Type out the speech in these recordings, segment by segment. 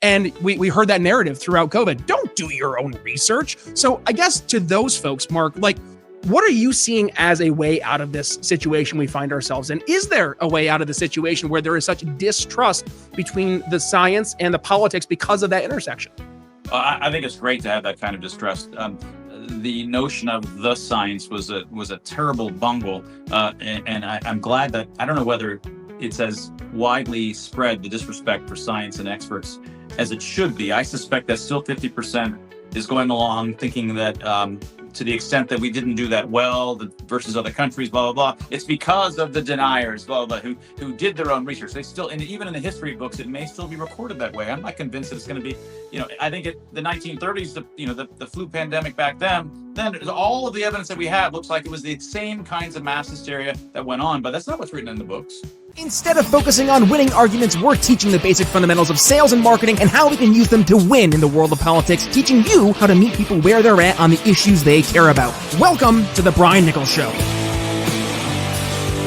And we heard that narrative throughout COVID. Don't do your own research. So I guess to those folks, Mark, like, what are you seeing as a way out of this situation we find ourselves in? Is there a way out of the situation where there is such distrust between the science and the politics because of that intersection? I think it's great to have that kind of distrust. The notion of the science was a terrible bungle, and I'm glad that, I don't know whether it's as widely spread, the disrespect for science and experts, as it should be. I suspect that still 50% is going along thinking that to the extent that we didn't do that well versus other countries, blah, blah, blah, it's because of the deniers, blah, blah, who did their own research. They still, and even in the history books, it may still be recorded that way. I'm not convinced that it's going to be, I think the 1930s, the flu pandemic back then all of the evidence that we have looks like it was the same kinds of mass hysteria that went on, but that's not what's written in the books. Instead of focusing on winning arguments, we're teaching the basic fundamentals of sales and marketing and how we can use them to win in the world of politics, teaching you how to meet people where they're at on the issues they care about. Welcome to the Brian Nichols Show.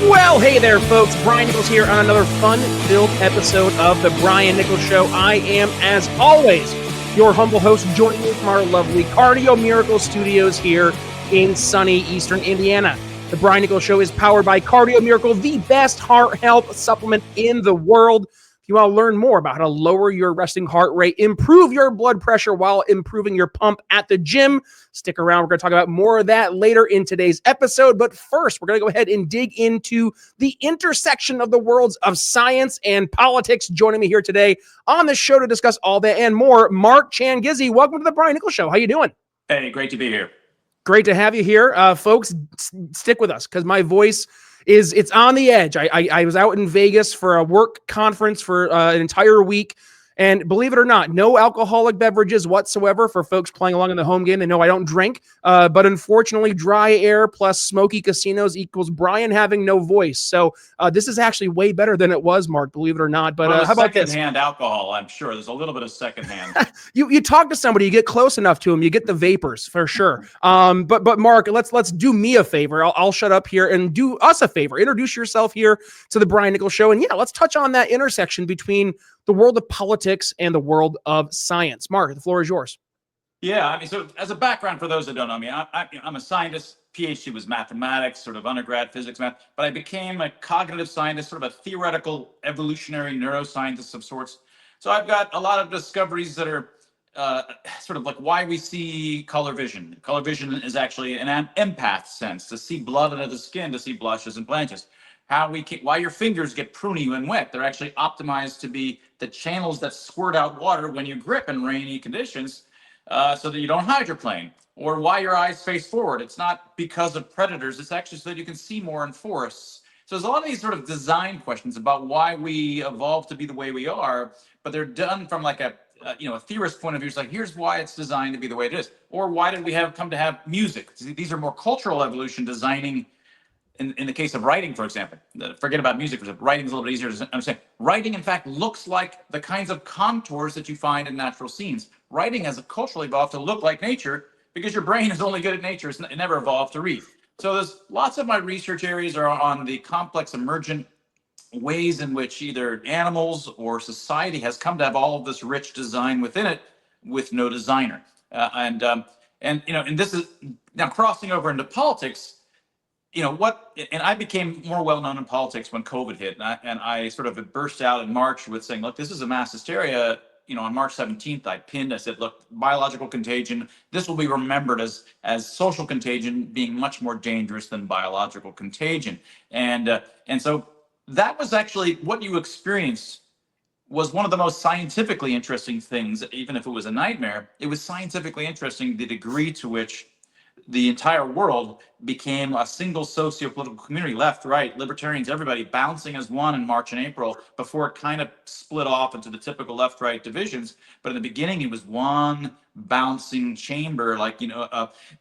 Well, hey there, folks. Brian Nichols here on another fun-filled episode of the Brian Nichols Show. I am, as always, your humble host, joining me from our lovely Cardio Miracle Studios here in sunny Eastern Indiana. The Brian Nichols Show is powered by Cardio Miracle, the best heart health supplement in the world. If you want to learn more about how to lower your resting heart rate, improve your blood pressure while improving your pump at the gym, stick around. We're going to talk about more of that later in today's episode. But first, we're going to go ahead and dig into the intersection of the worlds of science and politics. Joining me here today on the show to discuss all that and more, Mark Changizi. Welcome to the Brian Nichols Show. How you doing? Hey, great to be here. Great to have you here. Folks, stick with us because my voice it's on the edge. I was out in Vegas for a work conference for an entire week. And believe it or not, no alcoholic beverages whatsoever for folks playing along in the home game. They know I don't drink. But unfortunately, dry air plus smoky casinos equals Brian having no voice. So this is actually way better than it was, Mark, believe it or not. But how about this? Secondhand alcohol, I'm sure. There's a little bit of secondhand. You talk to somebody, you get close enough to them, you get the vapors for sure. But Mark, let's do me a favor. I'll shut up here and do us a favor. Introduce yourself here to the Brian Nichols Show. And yeah, let's touch on that intersection between the world of politics and the world of science. Mark, the floor is yours. Yeah, I mean, so as a background for those that don't know me, I'm a scientist. PhD was mathematics, sort of undergrad physics, math, but I became a cognitive scientist, sort of a theoretical evolutionary neuroscientist of sorts. So I've got a lot of discoveries that are sort of like why we see color vision. Color vision is actually an empath sense, to see blood under the skin, to see blushes and blanches. Why your fingers get pruny when wet. They're actually optimized to be the channels that squirt out water when you grip in rainy conditions so that you don't hydroplane. Or why your eyes face forward. It's not because of predators. It's actually so that you can see more in forests. So there's a lot of these sort of design questions about why we evolved to be the way we are, but they're done from like a theorist point of view. It's like, here's why it's designed to be the way it is. Or why did we come to have music? These are more cultural evolution designing. In the case of writing, for example, forget about music for example. Writing is a little bit easier to understand. Writing, in fact, looks like the kinds of contours that you find in natural scenes. Writing has culturally evolved to look like nature because your brain is only good at nature. It never evolved to read. So there's lots of my research areas are on the complex emergent ways in which either animals or society has come to have all of this rich design within it with no designer. And this is now crossing over into politics. And I became more well-known in politics when COVID hit, and I sort of burst out in March with saying, look, this is a mass hysteria. On March 17th, I said, look, biological contagion, this will be remembered as social contagion being much more dangerous than biological contagion. And so that was actually what you experienced was one of the most scientifically interesting things, even if it was a nightmare. It was scientifically interesting, the degree to which the entire world became a single socio-political community, left, right, libertarians, everybody bouncing as one in March and April before it kind of split off into the typical left-right divisions. But in the beginning, it was one bouncing chamber,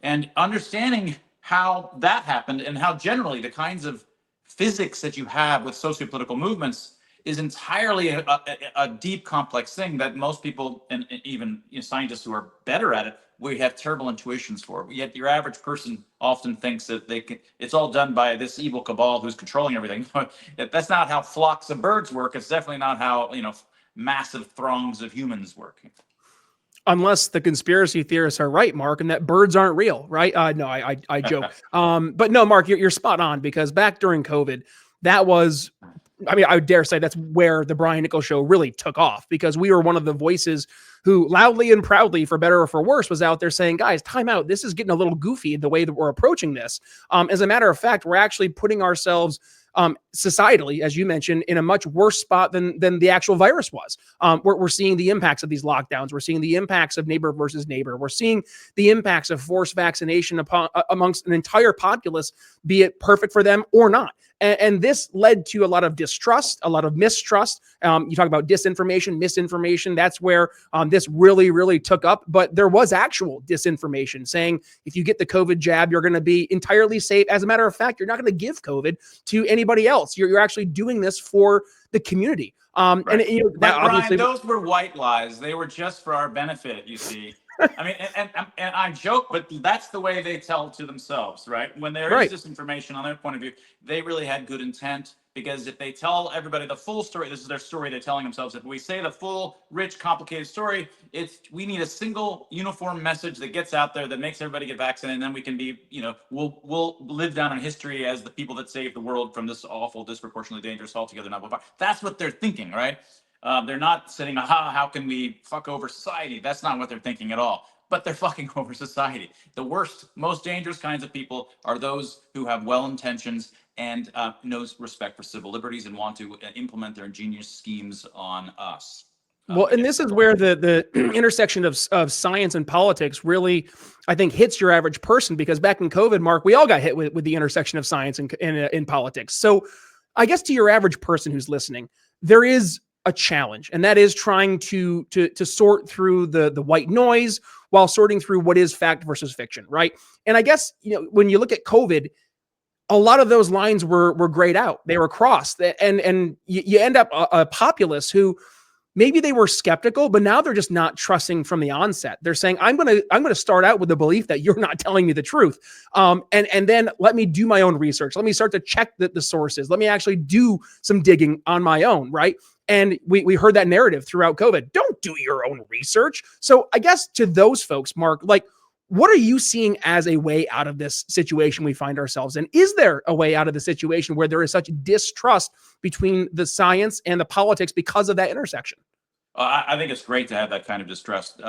and understanding how that happened and how generally the kinds of physics that you have with socio-political movements is entirely a deep, complex thing that most people, and even scientists who are better at it, we have terrible intuitions for. Yet your average person often thinks that it's all done by this evil cabal who's controlling everything. That's not how flocks of birds work. It's definitely not how massive throngs of humans working. Unless the conspiracy theorists are right, Mark, and that birds aren't real, right? No, I joke. But no, Mark, you're spot on, because back during COVID, that was, I mean, I would dare say that's where the Brian Nichols Show really took off, because we were one of the voices who loudly and proudly, for better or for worse, was out there saying, guys, time out. This is getting a little goofy the way that we're approaching this. As a matter of fact, we're actually putting ourselves societally, as you mentioned, in a much worse spot than the actual virus was. We're seeing the impacts of these lockdowns. We're seeing the impacts of neighbor versus neighbor. We're seeing the impacts of forced vaccination amongst an entire populace, be it perfect for them or not. And this led to a lot of distrust, a lot of mistrust. You talk about disinformation, misinformation. That's where this really, really took up. But there was actual disinformation saying if you get the COVID jab, you're going to be entirely safe. As a matter of fact, you're not going to give COVID to anybody else. You're actually doing this for the community. Right. And you know, that Brian, obviously, those were white lies. They were just for our benefit, you see. I mean, and I joke, but that's the way they tell to themselves, right? When there is disinformation on their point of view, they really had good intent, because if they tell everybody the full story, this is their story they're telling themselves. If we say the full, rich, complicated story, we need a single uniform message that gets out there that makes everybody get vaccinated, and then we can be, we'll live down in history as the people that saved the world from this awful, disproportionately dangerous, altogether novel virus. That's what they're thinking, right? They're not saying, how can we fuck over society? That's not what they're thinking at all. But they're fucking over society. The worst, most dangerous kinds of people are those who have well intentions and no respect for civil liberties and want to implement their ingenious schemes on us. Well, and this is where the intersection of science and politics really, I think, hits your average person, because back in COVID, Mark, we all got hit with the intersection of science and in politics. So I guess to your average person who's listening, there is a challenge, and that is trying to sort through the white noise while sorting through what is fact versus fiction, right? And I guess, when you look at COVID, a lot of those lines were grayed out. They were crossed, and you end up a populace who maybe they were skeptical, but now they're just not trusting from the onset. They're saying, I'm going to start out with the belief that you're not telling me the truth. And then let me do my own research. Let me start to check the sources. Let me actually do some digging on my own, right? And we heard that narrative throughout COVID. Don't do your own research. So I guess to those folks, Mark, like, what are you seeing as a way out of this situation we find ourselves in? Is there a way out of the situation where there is such distrust between the science and the politics because of that intersection? I think it's great to have that kind of distrust.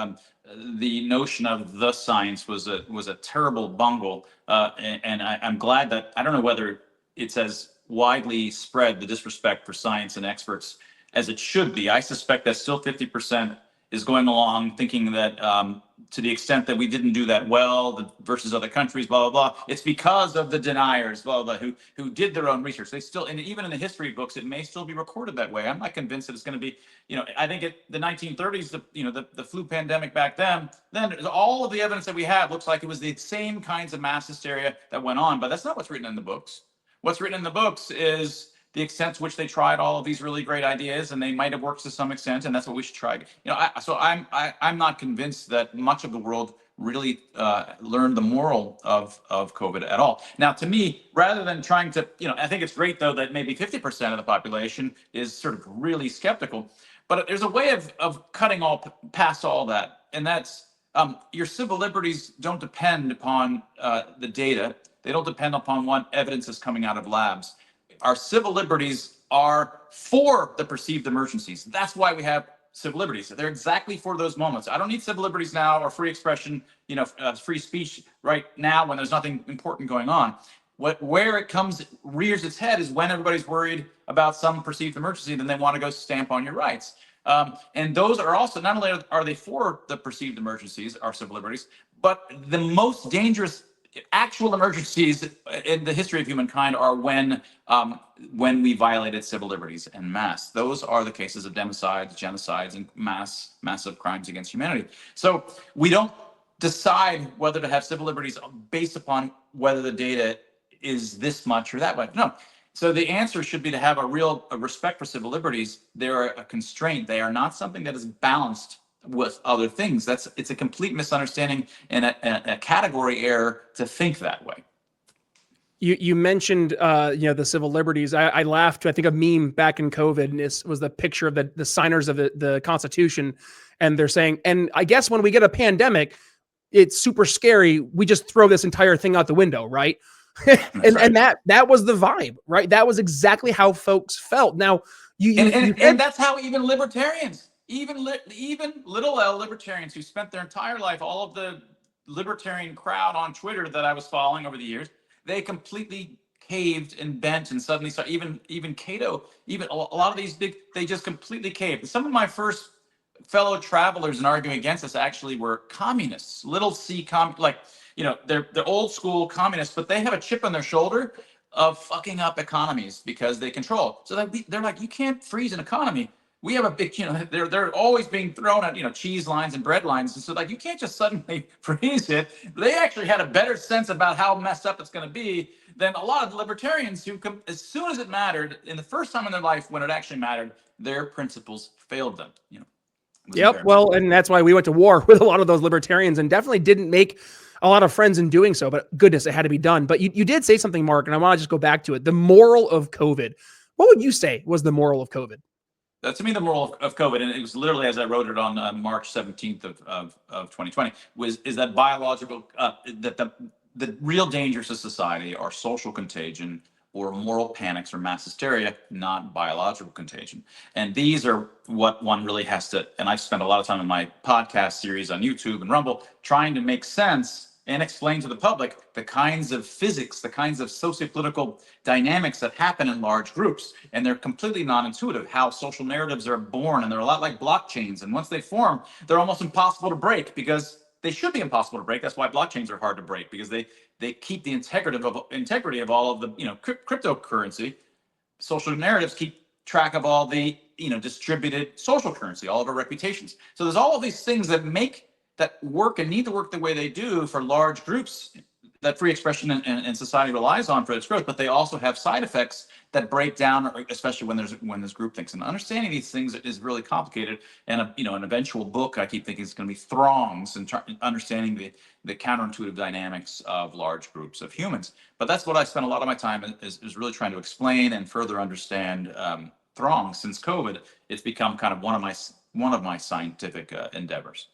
The notion of the science was a terrible bungle, and I'm glad that, I don't know whether it's as widely spread, the disrespect for science and experts, as it should be. I suspect that still 50% is going along thinking that to the extent that we didn't do that well versus other countries, blah, blah, blah, it's because of the deniers, blah, blah, who did their own research. They still, and even in the history books, it may still be recorded that way. I'm not convinced that it's going to be, I think the 1930s, the flu pandemic back then all of the evidence that we have looks like it was the same kinds of mass hysteria that went on, but that's not what's written in the books. What's written in the books is the extent to which they tried all of these really great ideas, and they might have worked to some extent, and that's what we should try. So I'm not convinced that much of the world really learned the moral of COVID at all. Now, to me, rather than trying to, I think it's great though that maybe 50% of the population is sort of really skeptical, but there's a way of cutting past all that, and that's your civil liberties don't depend upon the data. They don't depend upon what evidence is coming out of labs. Our civil liberties are for the perceived emergencies. That's why we have civil liberties. They're exactly for those moments. I don't need civil liberties now or free expression, free speech right now when there's nothing important going on. Where it rears its head is when everybody's worried about some perceived emergency, then they want to go stamp on your rights. And those are also, not only are they for the perceived emergencies, our civil liberties, but the most dangerous actual emergencies in the history of humankind are when we violated civil liberties en masse. Those are the cases of democides, genocides, and massive crimes against humanity. So we don't decide whether to have civil liberties based upon whether the data is this much or that much. No. So the answer should be to have a respect for civil liberties. They're a constraint. They are not something that is balanced with other things. It's a complete misunderstanding and a category error to think that way. You mentioned the civil liberties. I laughed. I think a meme back in COVID, and this was the picture of the signers of the Constitution, and they're saying, and I guess when we get a pandemic, it's super scary. We just throw this entire thing out the window, right? and that was the vibe, right? That was exactly how folks felt. Now and that's how even libertarians, even little L libertarians who spent their entire life, all of the libertarian crowd on Twitter that I was following over the years, they completely caved and bent and suddenly saw even Cato, even a lot of these they just completely caved. Some of my first fellow travelers in arguing against us actually were communists, little c they're old school communists, but they have a chip on their shoulder of fucking up economies because they control. So they're like, you can't freeze an economy. We have a big, they're always being thrown at, cheese lines and bread lines. And so you can't just suddenly freeze it. They actually had a better sense about how messed up it's going to be than a lot of libertarians who, as soon as it mattered, in the first time in their life when it actually mattered, their principles failed them. Yep. Well, and that's why we went to war with a lot of those libertarians and definitely didn't make a lot of friends in doing so. But goodness, it had to be done. But you did say something, Mark, and I want to just go back to it. The moral of COVID. What would you say was the moral of COVID? To me, the moral of COVID, and it was literally as I wrote it on March 17th of 2020, is that biological, that the real dangers to society are social contagion or moral panics or mass hysteria, not biological contagion. And these are what one really has to, and I've spent a lot of time in my podcast series on YouTube and Rumble trying to make sense and explain to the public the kinds of physics, the kinds of sociopolitical dynamics that happen in large groups. And they're completely non-intuitive, how social narratives are born, and they're a lot like blockchains. And once they form, they're almost impossible to break because they should be impossible to break. That's why blockchains are hard to break, because they keep the integrity of all of the cryptocurrency. Social narratives keep track of all the distributed social currency, all of our reputations. So there's all of these things that work and need to work the way they do for large groups that free expression and society relies on for its growth, but they also have side effects that break down, especially when there's groupthink. And understanding these things is really complicated. And an eventual book I keep thinking is going to be Throngs, and understanding the counterintuitive dynamics of large groups of humans. But that's what I spent a lot of my time is really trying to explain and further understand Throngs. Since COVID, it's become kind of one of my scientific endeavors.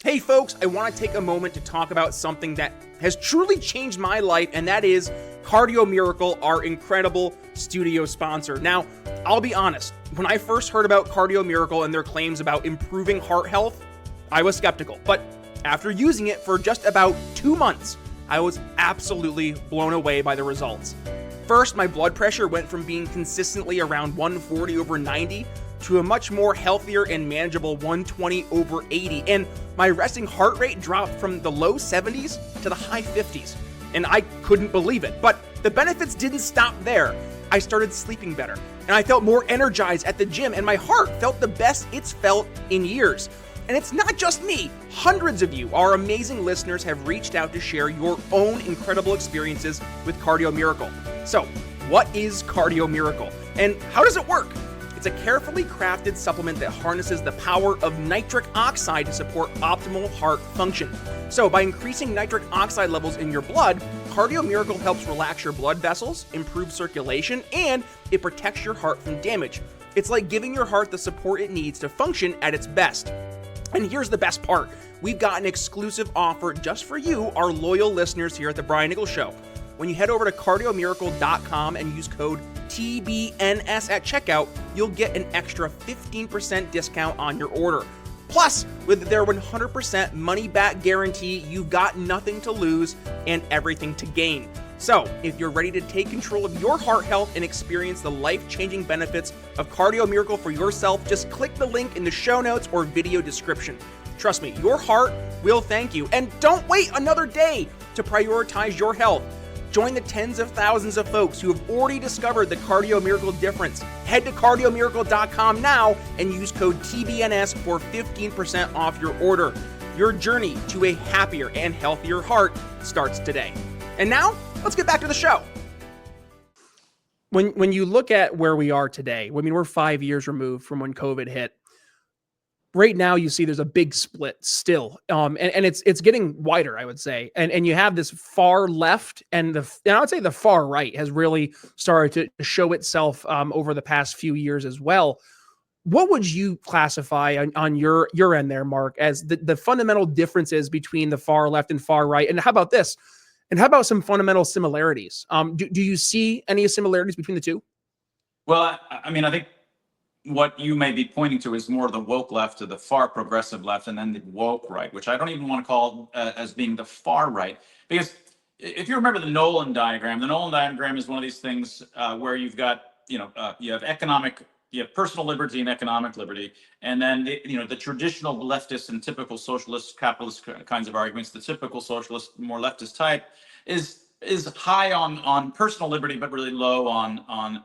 Hey folks, I want to take a moment to talk about something that has truly changed my life, and that is Cardio Miracle, our incredible studio sponsor. Now, I'll be honest, when I first heard about Cardio Miracle and their claims about improving heart health, I was skeptical. But after using it for just about 2 months, I was absolutely blown away by the results. First, my blood pressure went from being consistently around 140/90 to a much more healthier and manageable 120/80. And my resting heart rate dropped from the low 70s to the high 50s. And I couldn't believe it. But the benefits didn't stop there. I started sleeping better, and I felt more energized at the gym, and my heart felt the best it's felt in years. And it's not just me. Hundreds of you, our amazing listeners, have reached out to share your own incredible experiences with Cardio Miracle. So, what is Cardio Miracle, and how does it work? It's a carefully crafted supplement that harnesses the power of nitric oxide to support optimal heart function. So by increasing nitric oxide levels in your blood, Cardio Miracle helps relax your blood vessels, improve circulation, and it protects your heart from damage. It's like giving your heart the support it needs to function at its best. And here's the best part. We've got an exclusive offer just for you, our loyal listeners here at the Brian Nichols Show. When you head over to cardiomiracle.com and use code TBNS at checkout, you'll get an extra 15% discount on your order. Plus, with their 100% money-back guarantee, you've got nothing to lose and everything to gain. So, if you're ready to take control of your heart health and experience the life-changing benefits of Cardio Miracle for yourself, just click the link in the show notes or video description. Trust me, your heart will thank you. And don't wait another day to prioritize your health. Join the tens of thousands of folks who have already discovered the Cardio Miracle difference. Head to cardiomiracle.com now and use code TBNS for 15% off your order. Your journey to a happier and healthier heart starts today. And now, let's get back to the show. When you look at where we are today, I mean, we're 5 years removed from when COVID hit. right now you see there's a big split still, and it's getting wider, I would say, and you have this far left and I would say the far right has really started to show itself over the past few years as well. What would you classify on your end there, Mark, as the fundamental differences between the far left and far right? And how about this? And how about some fundamental similarities? Do you see any similarities between the two? Well, I mean, I think what you may be pointing to is more the woke left to the far progressive left, and then the woke right, which I don't even want to call as being the far right. Because if you remember the Nolan diagram is one of these things where you've got, you have personal liberty and economic liberty, and then the traditional leftist and typical socialist capitalist kinds of arguments. The typical socialist, more leftist type is high on personal liberty, but really low on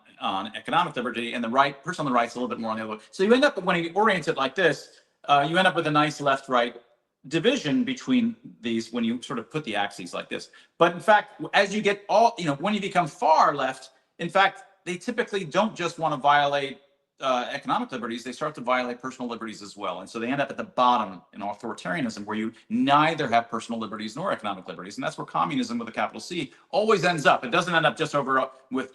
economic liberty, and the right person on the right is a little bit more on the other way. So you end up, when you orient it like this, you end up with a nice left-right division between these when you sort of put the axes like this. But in fact, as you get when you become far left, in fact, they typically don't just want to violate economic liberties, they start to violate personal liberties as well. And so they end up at the bottom in authoritarianism, where you neither have personal liberties nor economic liberties. And that's where communism with a capital C always ends up. It doesn't end up just over with,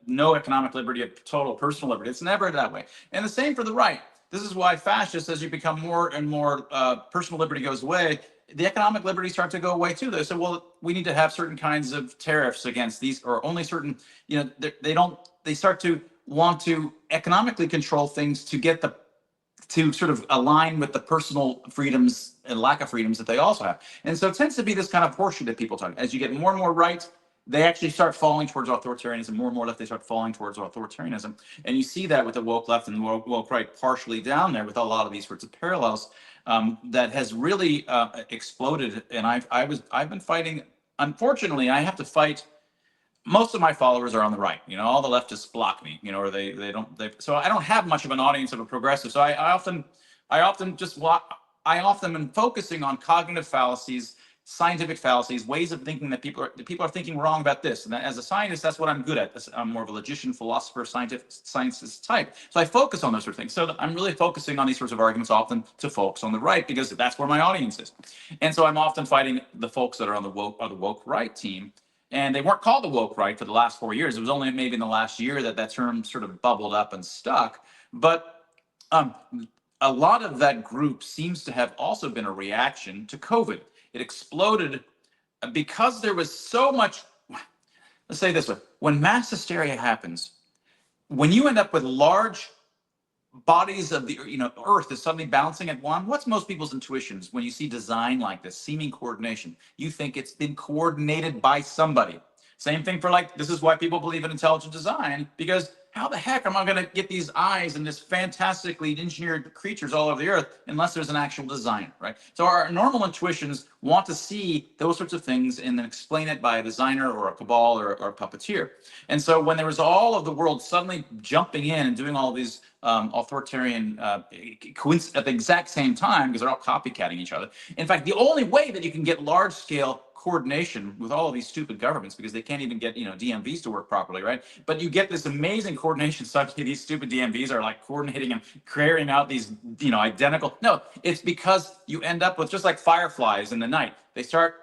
no economic liberty, a total personal liberty. It's never that way. And the same for the right. This is why fascists, as you become more and more personal liberty goes away, the economic liberties start to go away too. They say, well, we need to have certain kinds of tariffs against these, or only certain, they start to want to economically control things to sort of align with the personal freedoms and lack of freedoms that they also have. And so it tends to be this kind of horseshoe that people talk. As you get more and more right, they actually start falling towards authoritarianism. More and more left, they start falling towards authoritarianism. And you see that with the woke left and the woke right partially down there with a lot of these sorts of parallels that has really exploded. And I've been fighting. Unfortunately, I have to fight. Most of my followers are on the right. All the leftists block me. Or they don't. So I don't have much of an audience of a progressive. So I often am focusing on cognitive fallacies, scientific fallacies, ways of thinking that people are thinking wrong about this. And as a scientist, that's what I'm good at. I'm more of a logician, philosopher, scientist type. So I focus on those sort of things. So I'm really focusing on these sorts of arguments often to folks on the right, because that's where my audience is. And so I'm often fighting the folks that are on the woke right team. And they weren't called the woke right for the last 4 years. It was only maybe in the last year that term sort of bubbled up and stuck. But a lot of that group seems to have also been a reaction to COVID. It exploded because there was so much. Let's say this way: when mass hysteria happens, when you end up with large bodies of the Earth is suddenly bouncing at one, what's most people's intuitions when you see design like this, seeming coordination? You think it's been coordinated by somebody. Same thing for this is why people believe in intelligent design, because how the heck am I going to get these eyes and this fantastically engineered creatures all over the earth unless there's an actual designer, right? So our normal intuitions want to see those sorts of things and then explain it by a designer or a cabal or a puppeteer. And so when there was all of the world suddenly jumping in and doing all these authoritarian at the exact same time, because they're all copycatting each other. In fact, the only way that you can get large scale coordination with all of these stupid governments, because they can't even get DMVs to work properly, right? But you get this amazing coordination such that these stupid DMVs are coordinating and carrying out these identical. No, it's because you end up with, just like fireflies in the night, they start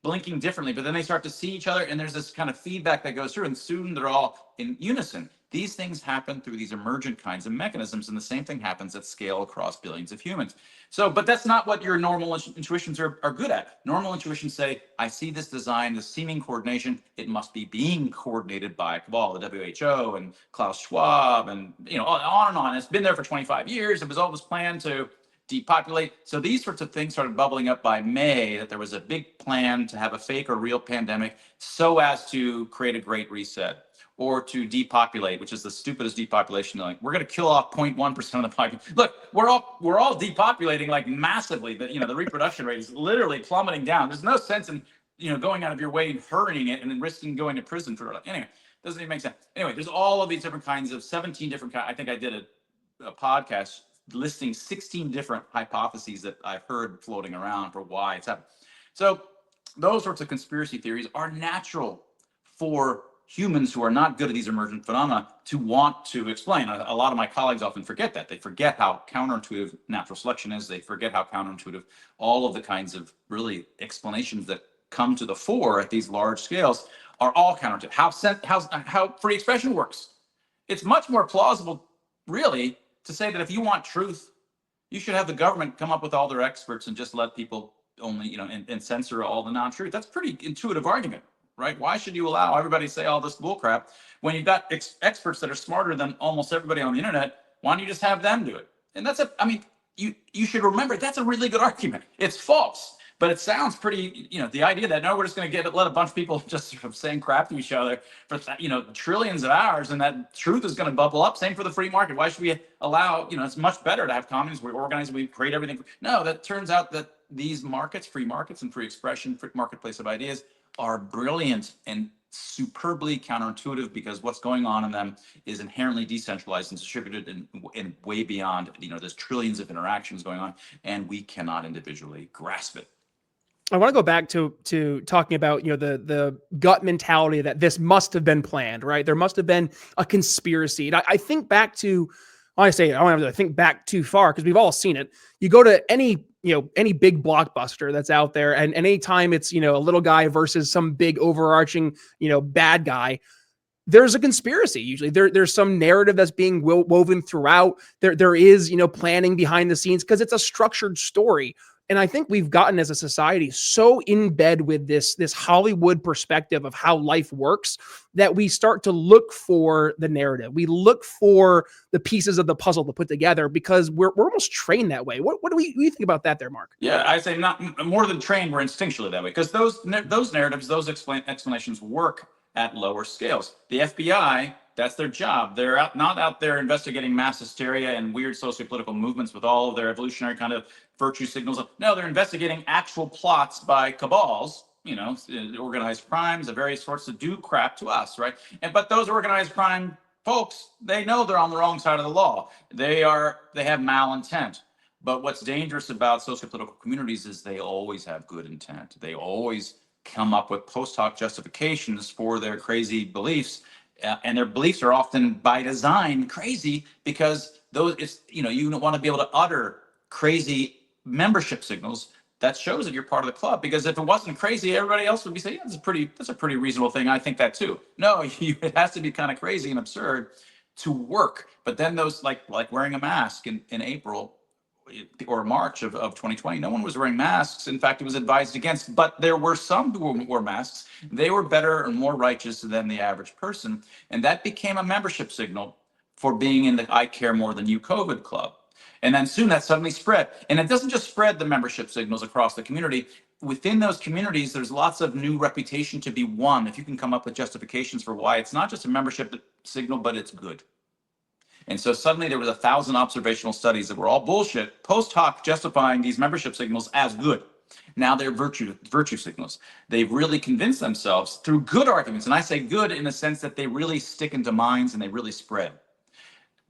blinking differently, but then they start to see each other, and there's this kind of feedback that goes through, and soon they're all in unison. These things happen through these emergent kinds of mechanisms, and the same thing happens at scale across billions of humans. So, but that's not what your normal intuitions are good at. Normal intuitions say, I see this design, this seeming coordination, it must be being coordinated by cabal, the WHO and Klaus Schwab, and on and on. It's been there for 25 years. It was always planned to depopulate. So these sorts of things started bubbling up by May, that there was a big plan to have a fake or real pandemic so as to create a great reset, or to depopulate, which is the stupidest depopulation. We're going to kill off 0.1% of the population. Look, we're all depopulating massively. The reproduction rate is literally plummeting down. There's no sense in going out of your way and hurrying it and then risking going to prison for it. Anyway, doesn't even make sense. Anyway, there's all of these different kinds of 17 different kinds. I think I did a podcast listing 16 different hypotheses that I've heard floating around for why it's happening. So those sorts of conspiracy theories are natural for humans who are not good at these emergent phenomena to want to explain. A lot of my colleagues often forget that. They forget how counterintuitive natural selection is. They forget how counterintuitive all of the kinds of really explanations that come to the fore at these large scales are all counterintuitive. How free expression works. It's much more plausible, really, to say that if you want truth, you should have the government come up with all their experts and just let people only, and censor all the non-truth. That's a pretty intuitive argument, right? Why should you allow everybody to say all this bullcrap when you've got experts that are smarter than almost everybody on the internet? Why don't you just have them do it? And you should remember that's a really good argument. It's false, but it sounds pretty, the idea that no, we're just going to let a bunch of people just sort of saying crap to each other for, trillions of hours, and that truth is going to bubble up. Same for the free market. Why should we allow, it's much better to have communities. We organize, we create everything. No, that turns out that these markets, free markets and free expression, free marketplace of ideas are brilliant and superbly counterintuitive, because what's going on in them is inherently decentralized and distributed and way beyond, there's trillions of interactions going on, and we cannot individually grasp it. I want to go back to talking about, the gut mentality that this must have been planned, right? There must have been a conspiracy. And I think back to, I don't have to think back too far because we've all seen it. You go to any big blockbuster that's out there, and anytime it's, a little guy versus some big overarching, bad guy, there's a conspiracy. Usually there's some narrative that's being woven throughout. There is, planning behind the scenes because it's a structured story. And I think we've gotten as a society so in bed with this Hollywood perspective of how life works that we start to look for the narrative. We look for the pieces of the puzzle to put together because we're almost trained that way. What do you think about that there, Mark? Yeah, I say not more than trained, we're instinctually that way, because those narratives, those explanations work at lower scales. The FBI, that's their job. They're not out there investigating mass hysteria and weird sociopolitical movements with all of their evolutionary kind of virtue signals. No, they're investigating actual plots by cabals, organized crimes of various sorts to do crap to us, right? But those organized crime folks, they know they're on the wrong side of the law. They have malintent. But what's dangerous about sociopolitical communities is they always have good intent. They always come up with post hoc justifications for their crazy beliefs. And their beliefs are often by design crazy because you want to be able to utter crazy membership signals that shows that you're part of the club. Because if it wasn't crazy, everybody else would be saying, that's a pretty reasonable thing. I think that too. No, it has to be kind of crazy and absurd to work. But then those like wearing a mask in April or March of 2020, no one was wearing masks. In fact, it was advised against, but there were some who wore masks. They were better and more righteous than the average person. And that became a membership signal for being in the I care more than you COVID club. And then soon that suddenly spread. And it doesn't just spread the membership signals across the community. Within those communities, there's lots of new reputation to be won if you can come up with justifications for why it's not just a membership signal, but it's good. And so suddenly there was 1,000 observational studies that were all bullshit, post hoc justifying these membership signals as good. Now they're virtue signals. They've really convinced themselves through good arguments. And I say good in the sense that they really stick into minds and they really spread.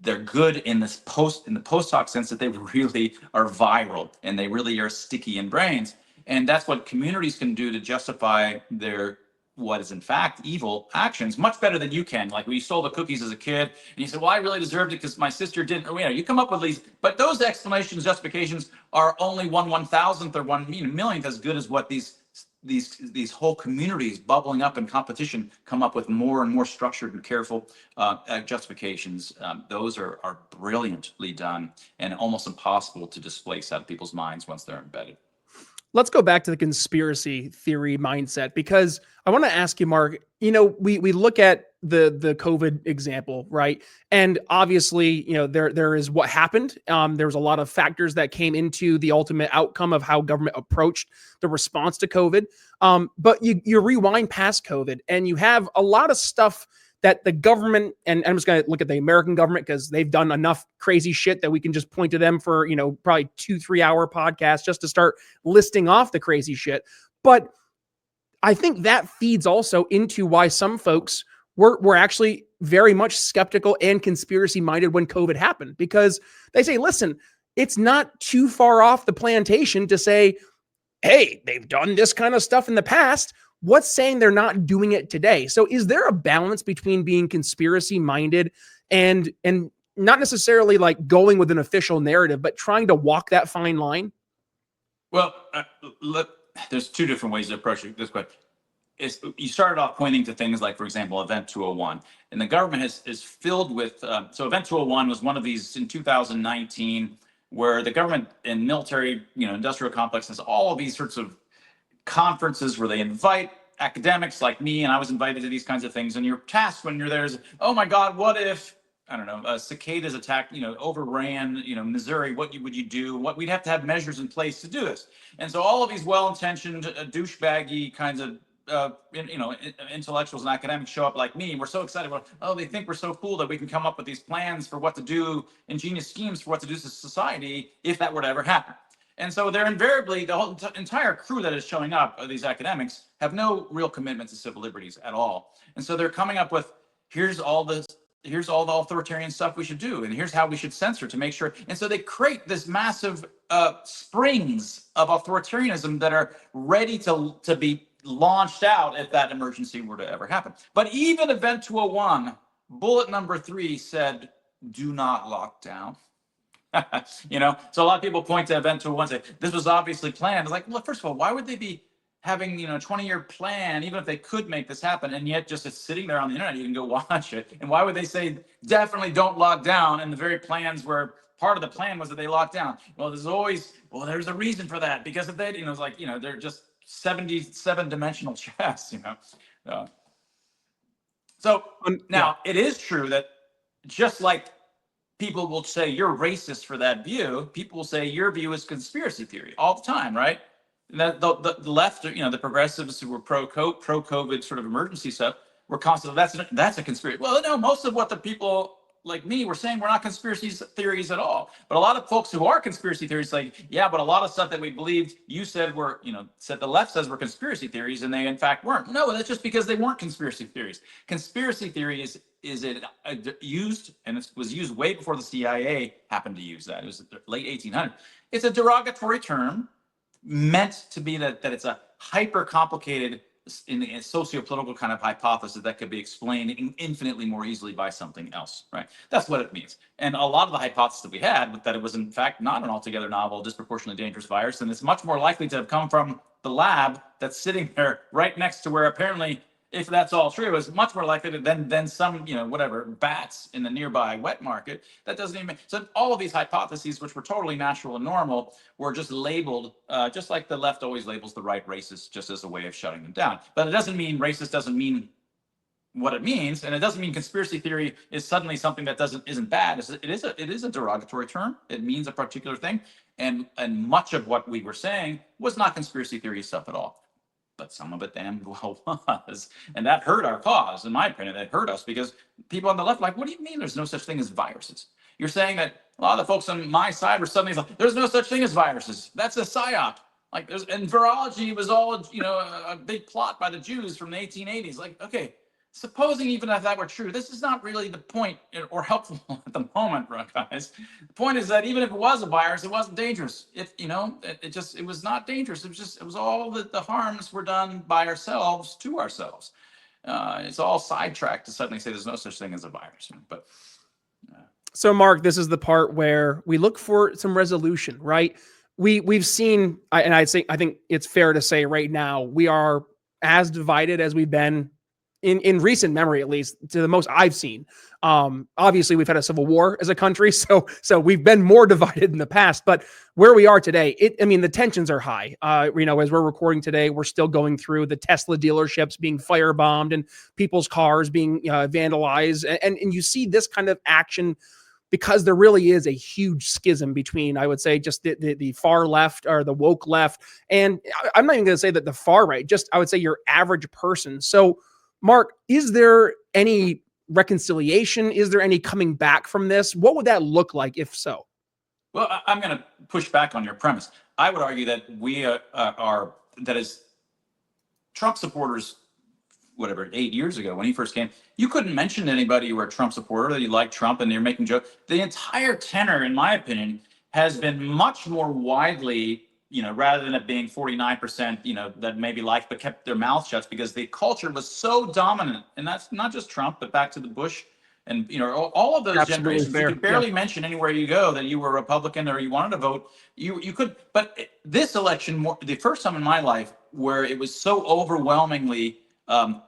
They're good in the post hoc sense that they really are viral and they really are sticky in brains. And that's what communities can do to justify their what is in fact evil actions much better than you can. Like, we stole the cookies as a kid and you said, well, I really deserved it because my sister didn't. Or, you come up with these, but those explanations, justifications are only 1/1000th or 1/millionth as good as what these whole communities bubbling up in competition come up with more and more structured and careful justifications. Those are brilliantly done and almost impossible to displace out of people's minds once they're embedded. Let's go back to the conspiracy theory mindset, because I want to ask you, Mark, we look at the COVID example, right? And obviously, there is what happened. There's a lot of factors that came into the ultimate outcome of how government approached the response to COVID. But you rewind past COVID and you have a lot of stuff that the government, and I'm just going to look at the American government because they've done enough crazy shit that we can just point to them for, probably 2-3 hour podcasts just to start listing off the crazy shit. But I think that feeds also into why some folks were actually very much skeptical and conspiracy minded when COVID happened, because they say, listen, it's not too far off the plantation to say, hey, they've done this kind of stuff in the past. what's saying they're not doing it today? So is there a balance between being conspiracy minded and not necessarily like going with an official narrative, but trying to walk that fine line? Well, there's two different ways to approach this question. You started off pointing to things like, for example, Event 201, and the government is filled with. So Event 201 was one of these in 2019, where the government and military, industrial complex has all of these sorts of conferences where they invite academics like me, and I was invited to these kinds of things. And your task when you're there is, oh my God, what if, I don't know, cicadas attacked, overran, Missouri, what would you do? We'd have to have measures in place to do this. And so all of these well-intentioned, douchebaggy kinds of, intellectuals and academics show up like me. We're so excited about, they think we're so cool that we can come up with these plans for what to do, ingenious schemes for what to do to society if that were to ever happen. And so they're invariably, the whole entire crew that is showing up, these academics, have no real commitment to civil liberties at all. And so they're coming up with, here's all the authoritarian stuff we should do, and here's how we should censor to make sure. And so they create this massive springs of authoritarianism that are ready to be launched out if that emergency were to ever happen. But even Event 201, bullet number 3 said, do not lock down. So a lot of people point to Event 201 and say, this was obviously planned. It's like, well, first of all, why would they be having, a 20-year plan, even if they could make this happen, and yet just it's sitting there on the internet, you can go watch it. And why would they say, definitely don't lock down, and the very plans where part of the plan was that they locked down? Well, there's a reason for that, because if they, it's like, they're just 77-dimensional chess, So now it is true that just like people will say you're racist for that view, people will say your view is conspiracy theory all the time, right? That the left, the progressives who were pro-COVID sort of emergency stuff were constantly, that's a conspiracy. Well, no, most of what the people like me were saying were not conspiracy theories at all. But a lot of folks who are conspiracy theories like, yeah, but a lot of stuff that we believed you said were, said the left says were conspiracy theories, and they in fact weren't. No, that's just because they weren't conspiracy theories. Conspiracy theory is it used, and it was used way before the CIA happened to use that. It was the late 1800s. It's a derogatory term meant to be that it's a hyper complicated in a socio-political kind of hypothesis that could be explained infinitely more easily by something else, right? That's what it means. And a lot of the hypothesis that we had was that it was in fact not an altogether novel, disproportionately dangerous virus, and it's much more likely to have come from the lab that's sitting there right next to where apparently, if that's all true, is much more likely to than some, bats in the nearby wet market. That doesn't even, so all of these hypotheses, which were totally natural and normal, were just labeled, just like the left always labels the right racist, just as a way of shutting them down. But it doesn't mean racist doesn't mean what it means, and it doesn't mean conspiracy theory is suddenly something that isn't bad. It is a derogatory term. It means a particular thing, and much of what we were saying was not conspiracy theory stuff at all. But some of it damn well was. And that hurt our cause, in my opinion. It hurt us because people on the left, like, what do you mean there's no such thing as viruses? You're saying that a lot of the folks on my side were suddenly like, there's no such thing as viruses. That's a psyop. Like, and virology was all, a big plot by the Jews from the 1880s. Like, okay, supposing even if that were true, this is not really the point or helpful at the moment, guys. The point is that even if it was a virus, it wasn't dangerous. It was not dangerous. It was all that the harms were done by ourselves to ourselves. It's all sidetracked to suddenly say there's no such thing as a virus. But so, Mark, this is the part where we look for some resolution, right? We've seen, and I think it's fair to say right now, we are as divided as we've been in recent memory, at least to the most I've seen. Obviously we've had a civil war as a country, so we've been more divided in the past, but where we are today, the tensions are high. As we're recording today, we're still going through the Tesla dealerships being firebombed and people's cars being vandalized. And you see this kind of action because there really is a huge schism between, I would say, just the far left or the woke left. And I'm not even going to say that the far right, just I would say your average person. So Mark, is there any reconciliation? Is there any coming back from this? What would that look like if so? Well, I'm going to push back on your premise. I would argue that we that is Trump supporters, 8 years ago when he first came, you couldn't mention to anybody you were a Trump supporter, that you liked Trump, and you're making jokes. The entire tenor, in my opinion, has been much more widely rather than it being 49%, that maybe liked but kept their mouth shut because the culture was so dominant. And that's not just Trump, but back to the Bush and, all of those Absolutely generations. fair. You could barely mention anywhere you go that you were Republican or you wanted to vote. You could, but this election, the first time in my life where it was so overwhelmingly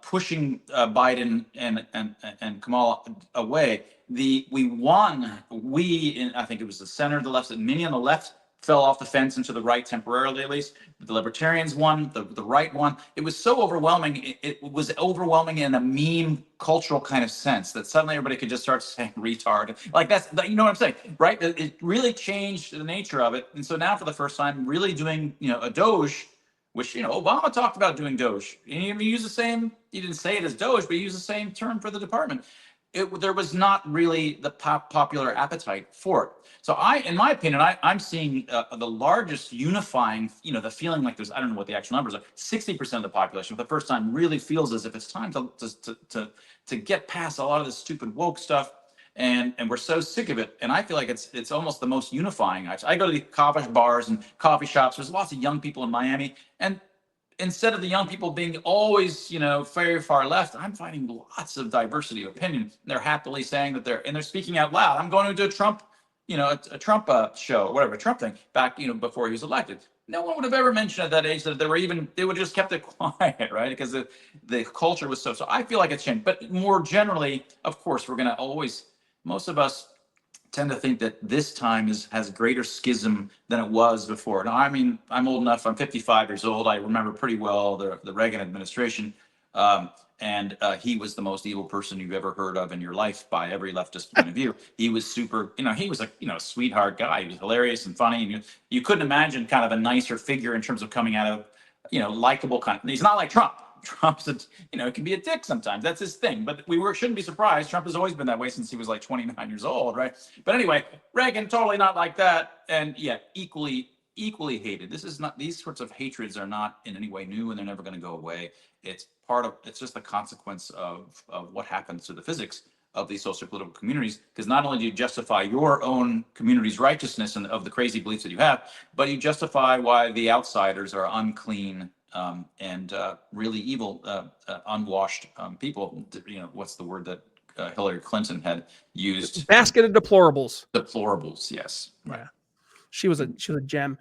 pushing Biden and Kamala away. We won. I think it was the center, the left, many on the left fell off the fence and to the right temporarily, at least. The libertarians won, the right won. It was so overwhelming. It was overwhelming in a meme cultural kind of sense that suddenly everybody could just start saying retard. Like you know what I'm saying, right? It really changed the nature of it. And so now for the first time, really doing, a Doge, which, Obama talked about doing Doge. He used the same, he didn't say it as Doge, but he used the same term for the department. There was not really the popular appetite for it. So in my opinion, I'm seeing the largest unifying, the feeling like there's, I don't know what the actual numbers are, 60% of the population for the first time really feels as if it's time to get past a lot of this stupid woke stuff. And we're so sick of it. And I feel like it's almost the most unifying. I go to the coffee bars and coffee shops. There's lots of young people in Miami. And instead of the young people being always, very far left, I'm finding lots of diversity of opinion. They're happily saying that they're speaking out loud. I'm going to do a Trump, a Trump show, whatever, Trump thing back, before he was elected. No one would have ever mentioned at that age that they would just kept it quiet, right? Because the culture was so I feel like it's changed. But more generally, of course, we're going to always, most of us tend to think that this time has greater schism than it was before. Now, I mean, I'm old enough. I'm 55 years old. I remember pretty well the Reagan administration, and he was the most evil person you've ever heard of in your life by every leftist point of view. He was super, he was a sweetheart guy. He was hilarious and funny. And you couldn't imagine kind of a nicer figure in terms of coming out of, likable kind of. He's not like Trump. Trump's, it can be a dick sometimes. That's his thing. But shouldn't be surprised. Trump has always been that way since he was like 29 years old, right? But anyway, Reagan totally not like that, and yet equally hated. These sorts of hatreds are not in any way new, and they're never going to go away. It's just a consequence of what happens to the physics of these social political communities. Because not only do you justify your own community's righteousness and of the crazy beliefs that you have, but you justify why the outsiders are unclean. And really evil, unwashed people. What's the word that Hillary Clinton had used? Basket of deplorables. Deplorables, yes. Right. Yeah, she was a gem.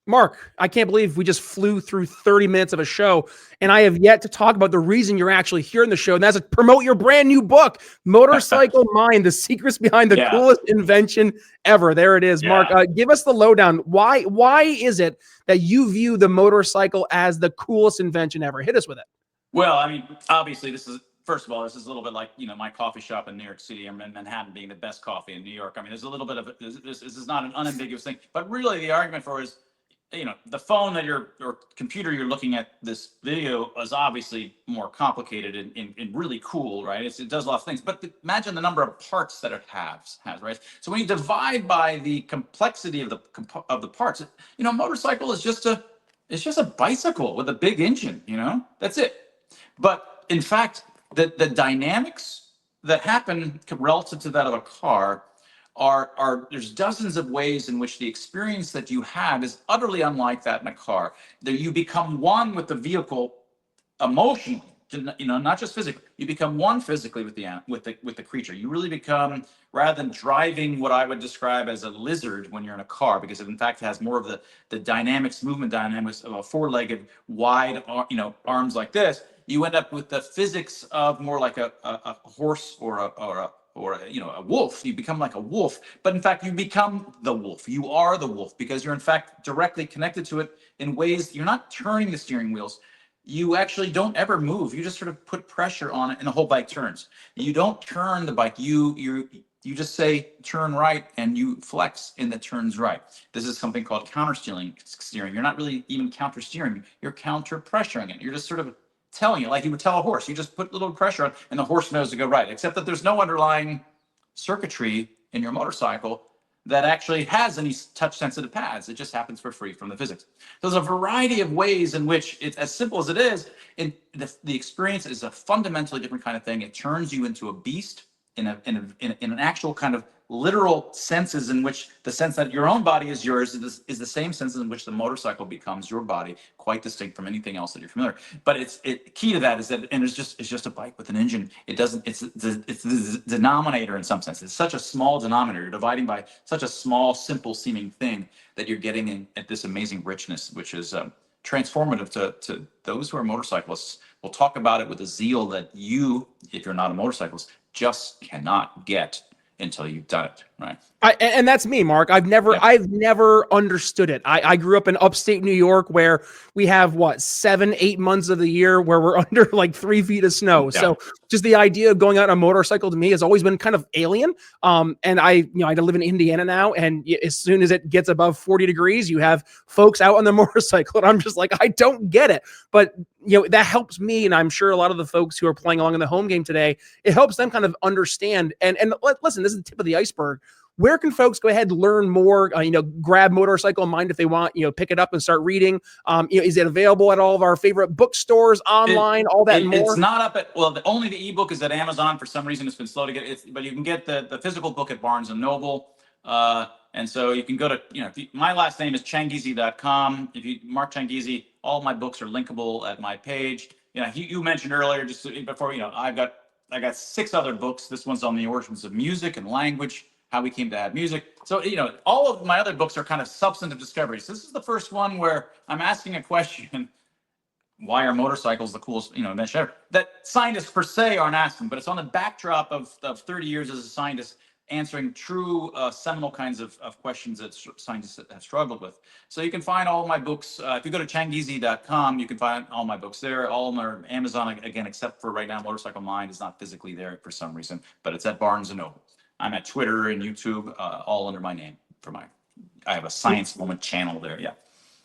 Mark, I can't believe we just flew through 30 minutes of a show, and I have yet to talk about the reason you're actually here in the show, and that's to promote your brand new book, Motorcycle Mind: The Secrets Behind the Coolest Invention Ever. There it is, Mark. Give us the lowdown. Why is it that you view the motorcycle as the coolest invention ever? Hit us with it. Well, I mean, obviously, first of all, this is a little bit like, my coffee shop in New York City or Manhattan being the best coffee in New York. I mean, there's a little bit of this is not an unambiguous thing, but really the argument for is, the phone or computer you're looking at this video is obviously more complicated and really cool, right? It does a lot of things, but imagine the number of parts that it has, right? So when you divide by the complexity of the parts, motorcycle is just a bicycle with a big engine, that's it. But in fact, the dynamics that happen relative to that of a car there's dozens of ways in which the experience that you have is utterly unlike that in a car. That you become one with the vehicle emotionally, not just physically. You become one physically with the creature. You really become, rather than driving what I would describe as a lizard when you're in a car, because it in fact has more of the movement dynamics of a four-legged, wide, arms like this. You end up with the physics of more like a horse or a wolf. You become like a wolf, but in fact you become the wolf. You are the wolf because you're in fact directly connected to it in ways. You're not turning the steering wheels. You actually don't ever move. You just sort of put pressure on it and the whole bike turns. You don't turn the bike. You just say turn right and you flex and it turns right. This is something called counter steering. You're not really even counter steering. You're counter pressuring it. You're just sort of telling it like you would tell a horse. You just put a little pressure on and the horse knows to go right, except that there's no underlying circuitry in your motorcycle that actually has any touch sensitive pads. It just happens for free from the physics. There's a variety of ways in which it's as simple as it is. The experience is a fundamentally different kind of thing. It turns you into a beast in an actual kind of literal senses, in which the sense that your own body is yours is the same sense in which the motorcycle becomes your body, quite distinct from anything else that you're familiar. But key to that is that, and it's just a bike with an engine. It's the denominator in some sense. It's such a small denominator. You're dividing by such a small, simple seeming thing that you're getting at this amazing richness, which is transformative to those who are motorcyclists. We'll talk about it with a zeal that you, if you're not a motorcyclist, just cannot get until you've done it, right? And that's me, Mark. I've never understood it. I grew up in upstate New York, where we have 7-8 months of the year where we're under like 3 feet of snow. Yeah. So just the idea of going out on a motorcycle to me has always been kind of alien. And I live in Indiana now, and as soon as it gets above 40 degrees, you have folks out on their motorcycle, and I'm just like, I don't get it. But that helps me, and I'm sure a lot of the folks who are playing along in the home game today, it helps them kind of understand. And listen, this is the tip of the iceberg. Where can folks go ahead and learn more? Grab Motorcycle Mind if they want. Pick it up and start reading. Is it available at all of our favorite bookstores, online, all that and more? It's not up at only the ebook is at Amazon. For some reason, it's been slow to get it. But you can get the physical book at Barnes and Noble. And so you can go to my last name is Changizi.com. If you Mark Changizi, all my books are linkable at my page. You mentioned earlier just before I got 6 other books. This one's on the origins of music and language, how we came to have music. So, all of my other books are kind of substantive discoveries. This is the first one where I'm asking a question: why are motorcycles the coolest, invention ever? That scientists per se aren't asking, but it's on the backdrop of 30 years as a scientist, answering true seminal kinds of questions that scientists have struggled with. So you can find all my books. If you go to Changizi.com, you can find all my books there. All of them are Amazon, again, except for right now, Motorcycle Mind is not physically there for some reason, but it's at Barnes & Noble. I'm at Twitter and YouTube, all under my name. I have a Science Moment channel there. Yeah.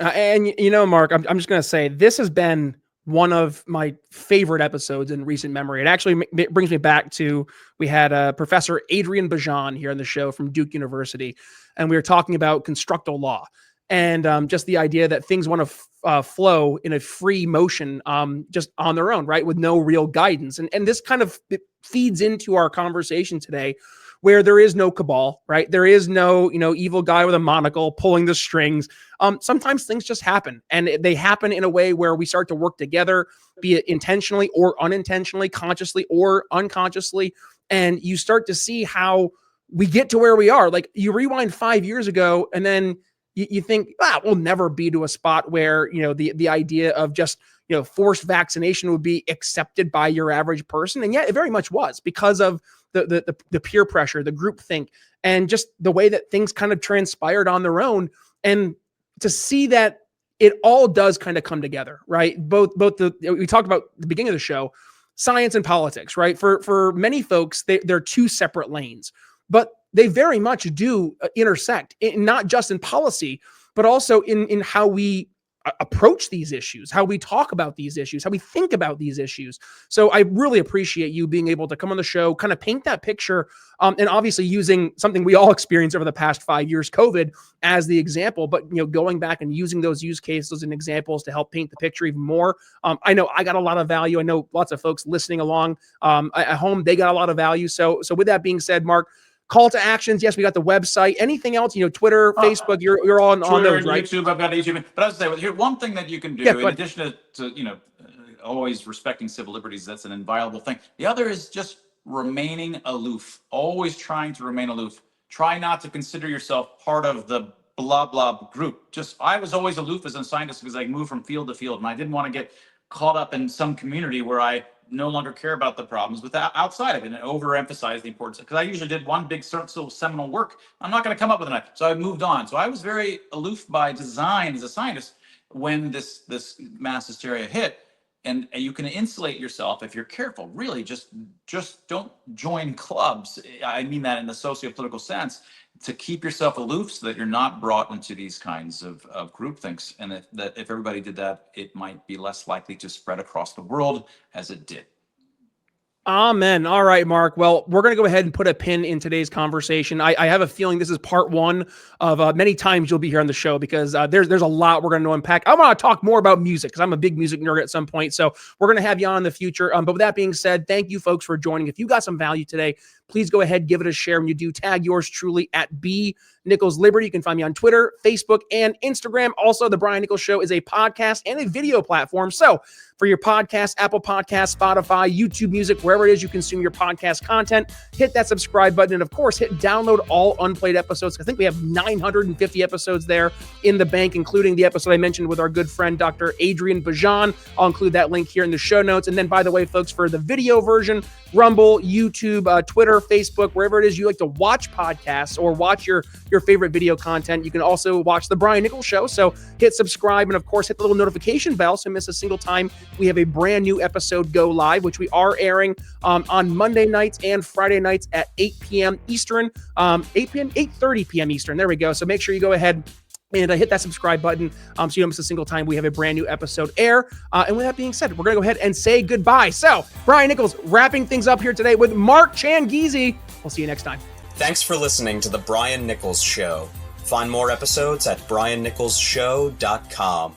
And Mark, I'm just going to say this has been one of my favorite episodes in recent memory. It actually brings me back to, we had Professor Adrian Bajan here on the show from Duke University, and we were talking about constructal law and just the idea that things want to flow in a free motion just on their own, right, with no real guidance. And this kind of feeds into our conversation today, where there is no cabal, right? There is no, evil guy with a monocle pulling the strings. Sometimes things just happen, and they happen in a way where we start to work together, be it intentionally or unintentionally, consciously or unconsciously. And you start to see how we get to where we are. Like, you rewind 5 years ago, and then you think, we'll never be to a spot where, the idea of just, forced vaccination would be accepted by your average person. And yet it very much was, because of the peer pressure, the group think, and just the way that things kind of transpired on their own. And to see that it all does kind of come together, right? Both we talked about the beginning of the show, science and politics, right? For many folks, they're 2 separate lanes, but they very much do intersect, not just in policy, but also in how we approach these issues, how we talk about these issues, how we think about these issues. So I really appreciate you being able to come on the show, kind of paint that picture, and obviously using something we all experienced over the past 5 years, COVID, as the example, but going back and using those use cases and examples to help paint the picture even more. I know I got a lot of value. I know lots of folks listening along at home, they got a lot of value. So with that being said, Mark, call to actions. Yes, we got the website. Anything else? Twitter, Facebook. You're on those, right? YouTube. I've got YouTube. But I was say, here, one thing that you can do, in addition to always respecting civil liberties, that's an inviolable thing. The other is just remaining aloof. Always trying to remain aloof. Try not to consider yourself part of the blah blah group. I was always aloof as a scientist because I moved from field to field, and I didn't want to get caught up in some community where I no longer care about the problems outside of it and overemphasize the importance, because I usually did one big seminal work. I'm not going to come up with another. So I moved on. So I was very aloof by design as a scientist when this mass hysteria hit. And you can insulate yourself if you're careful. Really, just don't join clubs. I mean that in the socio-political sense, to keep yourself aloof so that you're not brought into these kinds of groupthink. And if everybody did that, it might be less likely to spread across the world as it did. Amen. All right, Mark. Well, we're going to go ahead and put a pin in today's conversation. I have a feeling this is part 1 of many times you'll be here on the show, because there's a lot we're going to unpack. I want to talk more about music, because I'm a big music nerd at some point. So we're going to have you on in the future. But with that being said, thank you folks for joining. If you got some value today, please go ahead, give it a share. When you do, tag yours truly at B Nichols Liberty. You can find me on Twitter, Facebook, and Instagram. Also, the Brian Nichols Show is a podcast and a video platform. So for your podcast, Apple Podcasts, Spotify, YouTube Music, wherever it is you consume your podcast content, hit that subscribe button. And of course, hit download all unplayed episodes. I think we have 950 episodes there in the bank, including the episode I mentioned with our good friend, Dr. Adrian Bajan. I'll include that link here in the show notes. And then, by the way, folks, for the video version, Rumble, YouTube, Twitter, Facebook, wherever it is you like to watch podcasts or watch your favorite video content, you can also watch the Brian Nichols Show. So hit subscribe and, of course, hit the little notification bell so you miss a single time we have a brand new episode go live, which we are airing on Monday nights and Friday nights at 8 p.m. Eastern, 8:30 p.m. Eastern. There we go. So make sure you go ahead and hit that subscribe button so you don't miss a single time we have a brand new episode air. And with that being said, we're going to go ahead and say goodbye. So, Brian Nichols wrapping things up here today with Mark Changizi. We'll see you next time. Thanks for listening to The Brian Nichols Show. Find more episodes at briannicholsshow.com.